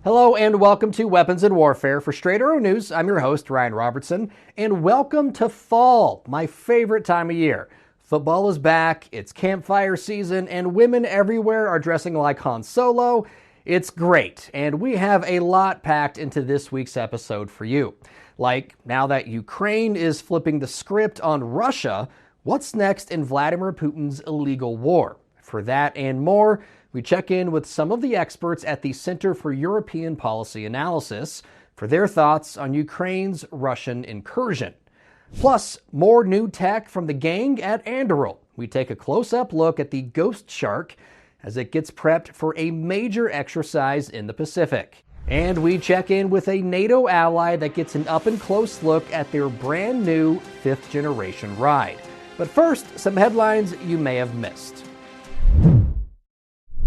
Hello and welcome to Weapons and Warfare. For Straight Arrow News, I'm your host, Ryan Robertson, and welcome to fall, my favorite time of year. Football is back, it's campfire season, and women everywhere are dressing like Han Solo. It's great, and we have a lot packed into this week's episode for you. Like, now that Ukraine is flipping the script on Russia, what's next in Vladimir Putin's illegal war? For that and more, we check in with some of the experts at the Center for European Policy Analysis for their thoughts on Ukraine's Russian incursion. Plus, more new tech from the gang at Anduril. We take a close-up look at the Ghost Shark as it gets prepped for a major exercise in the Pacific. And we check in with a NATO ally that gets an up-and-close look at their brand new 5th-generation ride. But first, some headlines you may have missed.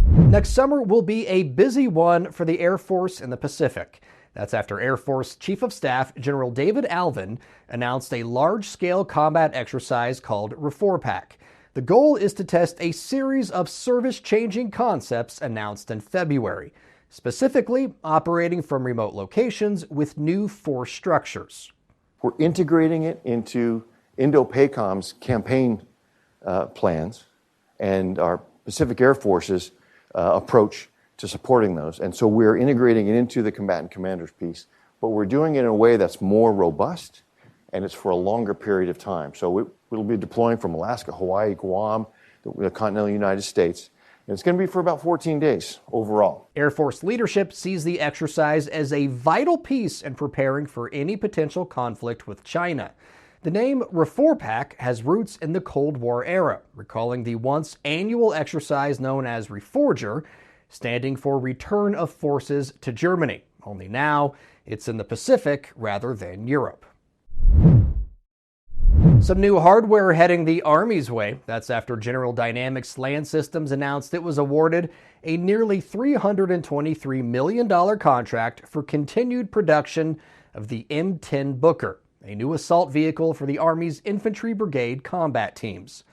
Next summer will be a busy one for the Air Force in the Pacific. That's after Air Force Chief of Staff General David Alvin announced a large-scale combat exercise called REFORPAC. The goal is to test a series of service-changing concepts announced in February, specifically operating from remote locations with new force structures. We're integrating it into Indo-PACOM's campaign plans and our Pacific Air Force's approach to supporting those. And so we're integrating it into the combatant commanders piece, but we're doing it in a way that's more robust and it's for a longer period of time. So we'll be deploying from Alaska, Hawaii, Guam, the continental United States. And it's going to be for about 14 days overall. Air Force leadership sees the exercise as a vital piece in preparing for any potential conflict with China. The name REFORPAC has roots in the Cold War era, recalling the once annual exercise known as REFORGER, standing for Return of Forces to Germany. Only now, it's in the Pacific rather than Europe. Some new hardware heading the Army's way. That's after General Dynamics Land Systems announced it was awarded a nearly $323 million contract for continued production of the M10 Booker, a new assault vehicle for the Army's Infantry Brigade combat teams.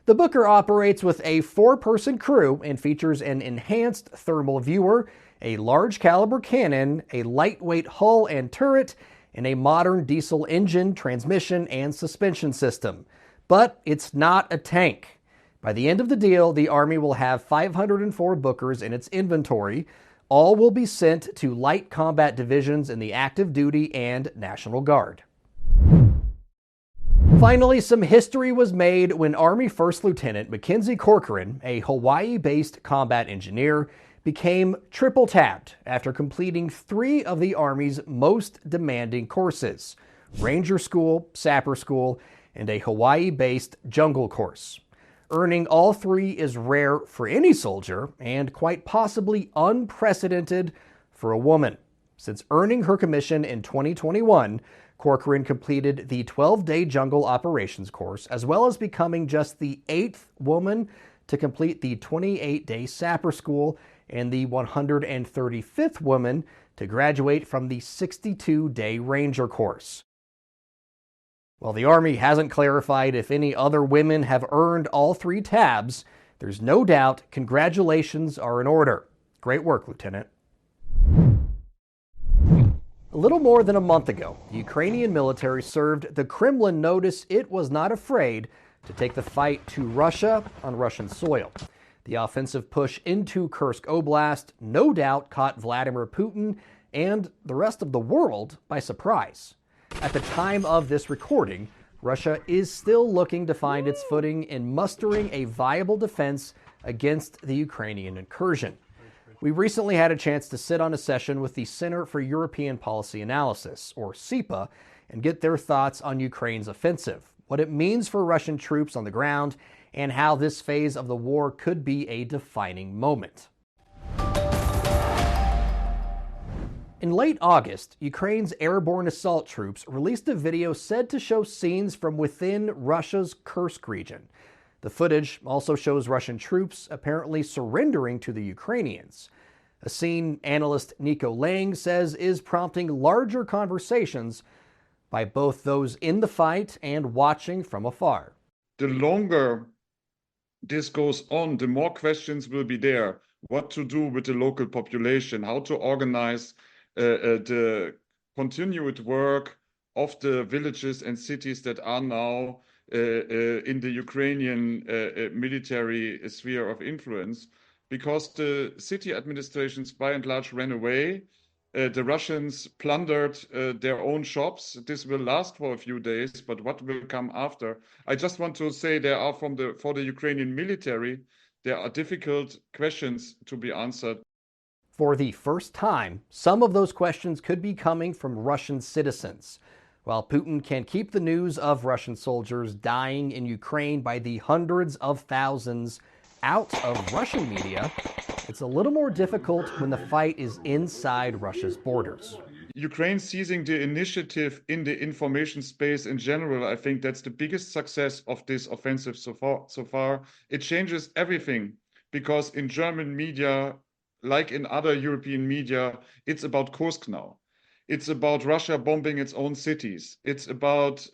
The Booker operates with a 4-person crew and features an enhanced thermal viewer, a large caliber cannon, a lightweight hull and turret, and a modern diesel engine, transmission, and suspension system. But it's not a tank. By the end of the deal, the Army will have 504 Bookers in its inventory. All will be sent to light combat divisions in the active duty and National Guard. Finally, some history was made when Army First Lieutenant Mackenzie Corcoran, a Hawaii-based combat engineer, became triple-tabbed after completing 3 of the Army's most demanding courses: Ranger School, Sapper School, and a Hawaii-based Jungle Course. Earning all 3 is rare for any soldier and quite possibly unprecedented for a woman. Since earning her commission in 2021, Corcoran completed the 12-day jungle operations course, as well as becoming just the 8th woman to complete the 28-day sapper school and the 135th woman to graduate from the 62-day ranger course. While the Army hasn't clarified if any other women have earned all 3 tabs, there's no doubt congratulations are in order. Great work, Lieutenant. A little more than a month ago, the Ukrainian military served the Kremlin notice it was not afraid to take the fight to Russia on Russian soil. The offensive push into Kursk Oblast no doubt caught Vladimir Putin and the rest of the world by surprise. At the time of this recording, Russia is still looking to find its footing in mustering a viable defense against the Ukrainian incursion. We recently had a chance to sit on a session with the Center for European Policy Analysis, or CEPA, and get their thoughts on Ukraine's offensive, what it means for Russian troops on the ground, and how this phase of the war could be a defining moment. In late August, Ukraine's airborne assault troops released a video said to show scenes from within Russia's Kursk region. The footage also shows Russian troops apparently surrendering to the Ukrainians, a scene analyst Nico Lang says is prompting larger conversations by both those in the fight and watching from afar. The longer this goes on, the more questions will be there. what to do with the local population, how to organize the continued work of the villages and cities that are now in the Ukrainian military sphere of influence, because the city administrations by and large ran away. The Russians plundered their own shops. This will last for a few days, but what will come after? I just want to say there are for the Ukrainian military, there are difficult questions to be answered. For the first time, some of those questions could be coming from Russian citizens. While Putin can keep the news of Russian soldiers dying in Ukraine by the hundreds of thousands out of Russian media, it's a little more difficult when the fight is inside Russia's borders. Ukraine seizing the initiative in the information space in general, I think that's the biggest success of this offensive so far. It changes everything, because in German media, like in other European media, it's about Kursk now. It's about Russia bombing its own cities. It's about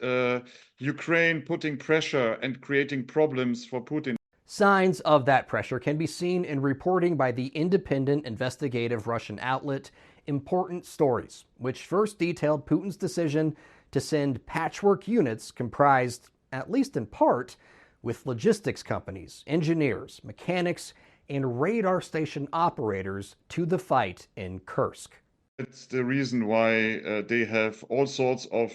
Ukraine putting pressure and creating problems for Putin. Signs of that pressure can be seen in reporting by the independent investigative Russian outlet Important Stories, which first detailed Putin's decision to send patchwork units comprised, at least in part, with logistics companies, engineers, mechanics, and radar station operators to the fight in Kursk. It's the reason why they have all sorts of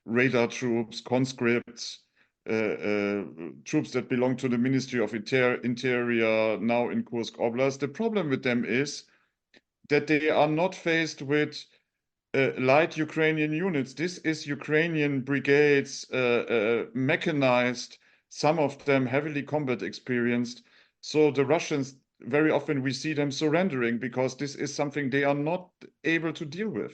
radar troops, conscripts, troops that belong to the Ministry of Interior now in Kursk Oblast. The problem with them is that they are not faced with light Ukrainian units. This is Ukrainian brigades, mechanized, some of them heavily combat experienced. So the Russians, very often we see them surrendering because this is something they are not able to deal with,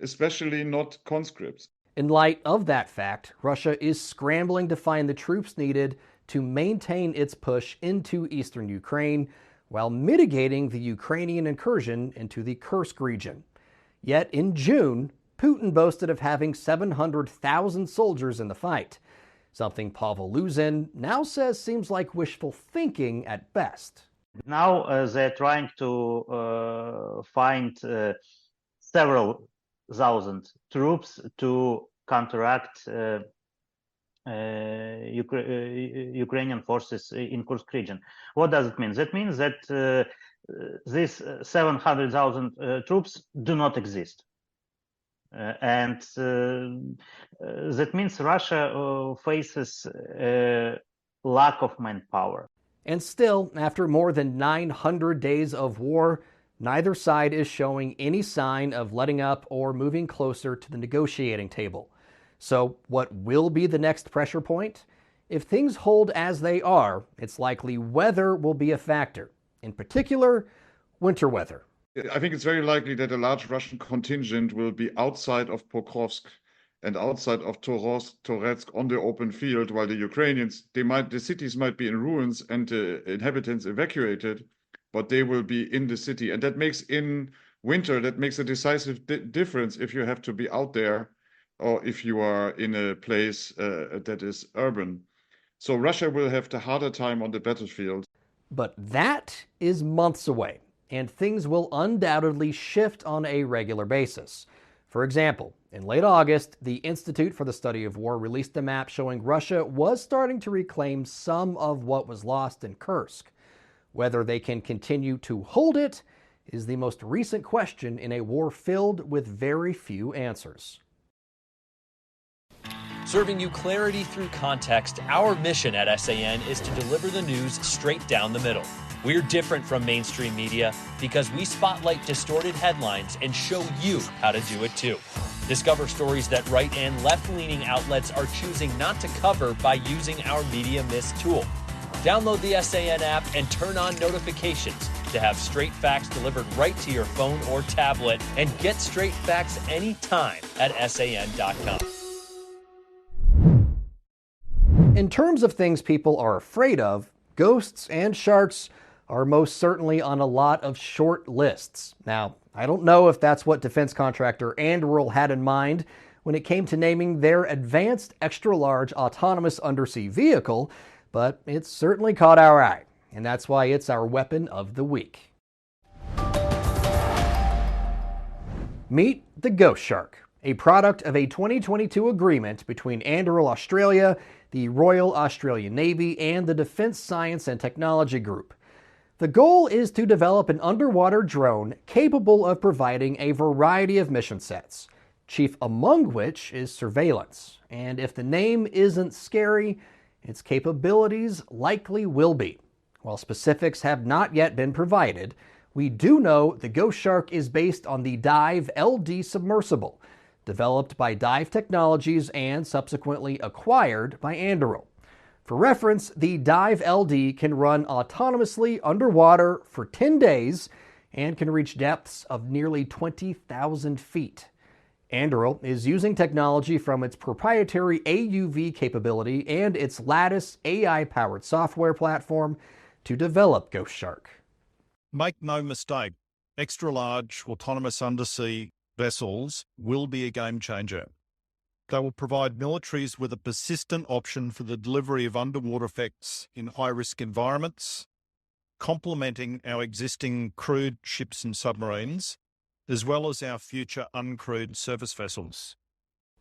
especially not conscripts. In light of that fact, Russia is scrambling to find the troops needed to maintain its push into eastern Ukraine while mitigating the Ukrainian incursion into the Kursk region. Yet in June, Putin boasted of having 700,000 soldiers in the fight, something Pavel Luzin now says seems like wishful thinking at best. Now they're trying to find several thousand troops to counteract Ukrainian forces in Kursk region. What does it mean? That means that these 700,000 troops do not exist. And that means Russia faces a lack of manpower. And still, after more than 900 days of war, neither side is showing any sign of letting up or moving closer to the negotiating table. So what will be the next pressure point? If things hold as they are, it's likely weather will be a factor. In particular, winter weather. I think it's very likely that a large Russian contingent will be outside of Pokrovsk and outside of Toretsk on the open field, while the Ukrainians, the cities might be in ruins and the inhabitants evacuated, but they will be in the city. And that makes in winter, that makes a decisive difference if you have to be out there or if you are in a place that is urban. So Russia will have the harder time on the battlefield. But that is months away, and things will undoubtedly shift on a regular basis. For example, in late August, the Institute for the Study of War released a map showing Russia was starting to reclaim some of what was lost in Kursk. Whether they can continue to hold it is the most recent question in a war filled with very few answers. Serving you clarity through context, our mission at SAN is to deliver the news straight down the middle. We're different from mainstream media because we spotlight distorted headlines and show you how to do it too. Discover stories that right and left-leaning outlets are choosing not to cover by using our Media Mist tool. Download the SAN app and turn on notifications to have straight facts delivered right to your phone or tablet, and get straight facts anytime at SAN.com. In terms of things people are afraid of, ghosts and sharks are most certainly on a lot of short lists. Now, I don't know if that's what defense contractor Anduril had in mind when it came to naming their advanced extra-large autonomous undersea vehicle, but it certainly caught our eye. and that's why it's our weapon of the week. Meet the Ghost Shark, a product of a 2022 agreement between Anduril Australia, the Royal Australian Navy, and the Defence Science and Technology Group. The goal is to develop an underwater drone capable of providing a variety of mission sets, chief among which is surveillance. And if the name isn't scary, its capabilities likely will be. While specifics have not yet been provided, we do know the Ghost Shark is based on the Dive LD submersible, developed by Dive Technologies and subsequently acquired by Anduril. For reference, the Dive LD can run autonomously underwater for 10 days and can reach depths of nearly 20,000 feet. Anduril is using technology from its proprietary AUV capability and its Lattice AI-powered software platform to develop Ghost Shark. Make no mistake, extra-large autonomous undersea vessels will be a game changer. They will provide militaries with a persistent option for the delivery of underwater effects in high-risk environments, complementing our existing crewed ships and submarines, as well as our future uncrewed surface vessels.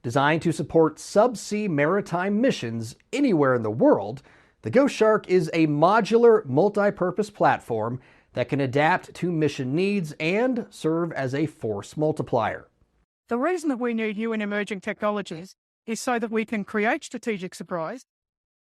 Designed to support subsea maritime missions anywhere in the world, the Ghost Shark is a modular, multi-purpose platform that can adapt to mission needs and serve as a force multiplier. The reason that we need you in emerging technologies is so that we can create strategic surprise,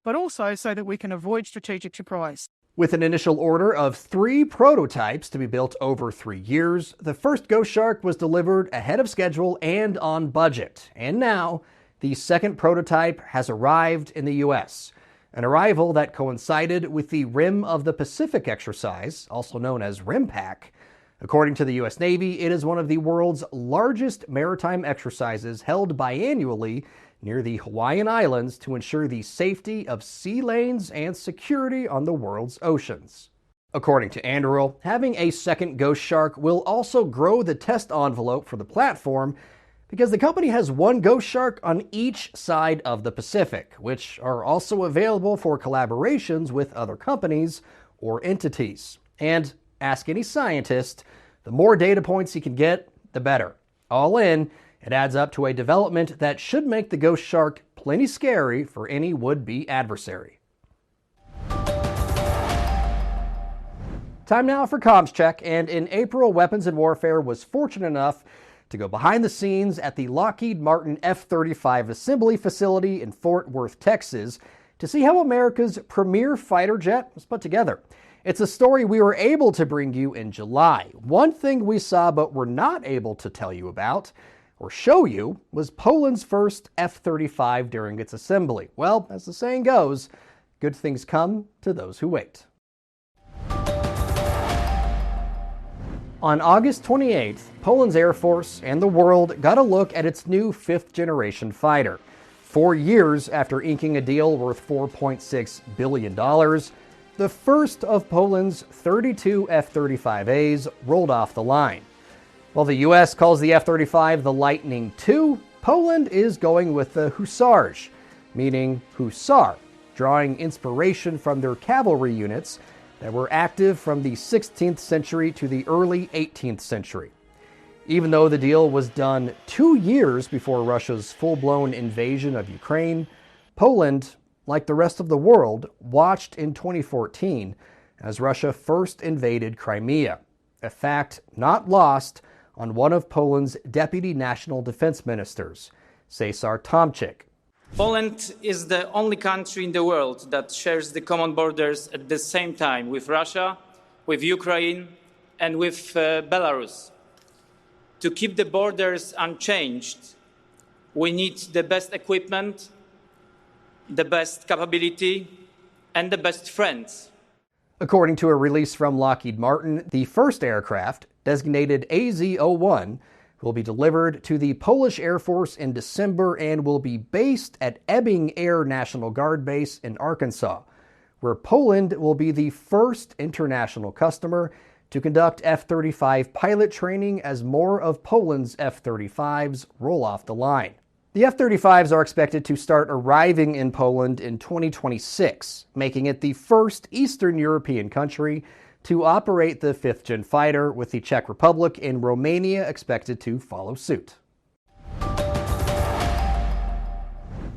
but also so that we can avoid strategic surprise. With an initial order of 3 prototypes to be built over 3 years, the first Ghost Shark was delivered ahead of schedule and on budget. And now, the second prototype has arrived in the U.S., an arrival that coincided with the Rim of the Pacific exercise, also known as RIMPAC. According to the U.S. Navy, it is one of the world's largest maritime exercises held biannually near the Hawaiian Islands to ensure the safety of sea lanes and security on the world's oceans. According to Anduril, having a second Ghost Shark will also grow the test envelope for the platform because the company has one Ghost Shark on each side of the Pacific, which are also available for collaborations with other companies or entities. And ask any scientist, the more data points you can get, the better. All in, it adds up to a development that should make the Ghost Shark plenty scary for any would-be adversary. Time now for Comms Check, and in April, Weapons and Warfare was fortunate enough to go behind the scenes at the Lockheed Martin F-35 assembly facility in Fort Worth, Texas, to see how America's premier fighter jet was put together. It's a story we were able to bring you in July. One thing we saw but were not able to tell you about or show you was Poland's first F-35 during its assembly. Well, as the saying goes, good things come to those who wait. On August 28th, Poland's Air Force and the world got a look at its new 5th-generation fighter. 4 years after inking a deal worth $4.6 billion, the first of Poland's 32 F-35As rolled off the line. While the U.S. calls the F-35 the Lightning II, Poland is going with the Hussarge, meaning hussar, drawing inspiration from their cavalry units that were active from the 16th century to the early 18th century. Even though the deal was done 2 years before Russia's full-blown invasion of Ukraine, Poland, like the rest of the world, watched in 2014 as Russia first invaded Crimea, a fact not lost on one of Poland's deputy national defense ministers, Cesar Tomczyk. Poland is the only country in the world that shares the common borders at the same time with Russia, with Ukraine, and with Belarus. To keep the borders unchanged, we need the best equipment, the best capability, and the best friends. According to a release from Lockheed Martin, the first aircraft, designated AZ-01, will be delivered to the Polish Air Force in December and will be based at Ebbing Air National Guard Base in Arkansas, where Poland will be the first international customer to conduct F-35 pilot training as more of Poland's F-35s roll off the line. The F-35s are expected to start arriving in Poland in 2026, making it the first Eastern European country to operate the 5th-gen fighter, with the Czech Republic and Romania expected to follow suit.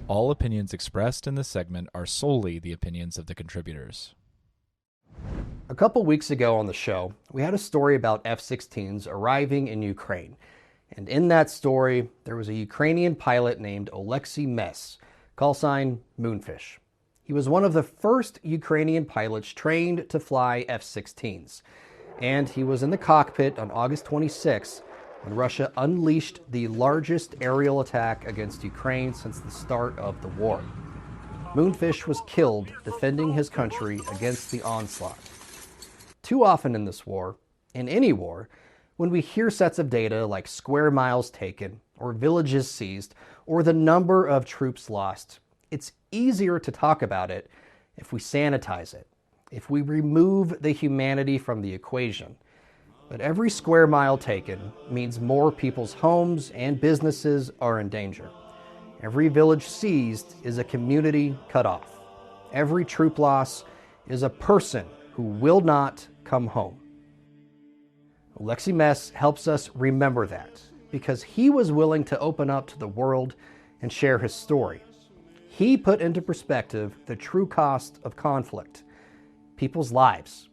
All opinions expressed in this segment are solely the opinions of the contributors. A couple weeks ago on the show, we had a story about F-16s arriving in Ukraine. And in that story, there was a Ukrainian pilot named Oleksiy Mess, call sign Moonfish. He was one of the first Ukrainian pilots trained to fly F-16s. And he was in the cockpit on August 26 when Russia unleashed the largest aerial attack against Ukraine since the start of the war. Moonfish was killed defending his country against the onslaught. Too often in this war, in any war, when we hear sets of data like square miles taken, or villages seized, or the number of troops lost, it's easier to talk about it if we sanitize it, if we remove the humanity from the equation. But every square mile taken means more people's homes and businesses are in danger. Every village seized is a community cut off. Every troop loss is a person who will not come home. Oleksiy Mess helps us remember that because he was willing to open up to the world and share his story. He put into perspective the true cost of conflict, people's lives,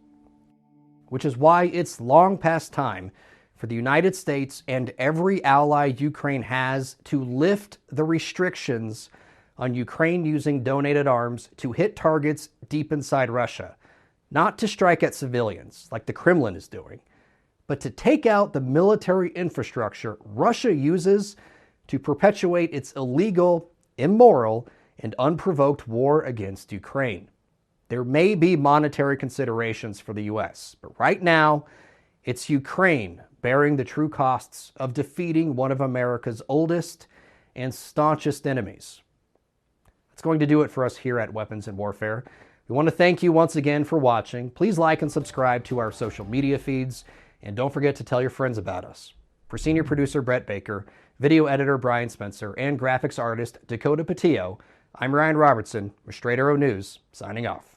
which is why it's long past time for the United States and every ally Ukraine has to lift the restrictions on Ukraine using donated arms to hit targets deep inside Russia, not to strike at civilians like the Kremlin is doing, but to take out the military infrastructure Russia uses to perpetuate its illegal, immoral, and unprovoked war against Ukraine. There may be monetary considerations for the U.S., but right now, it's Ukraine bearing the true costs of defeating one of America's oldest and staunchest enemies. That's going to do it for us here at Weapons and Warfare. We want to thank you once again for watching. Please like and subscribe to our social media feeds, and don't forget to tell your friends about us. For senior producer Brett Baker, video editor Brian Spencer, and graphics artist Dakota Patillo, I'm Ryan Robertson with Straight Arrow News, signing off.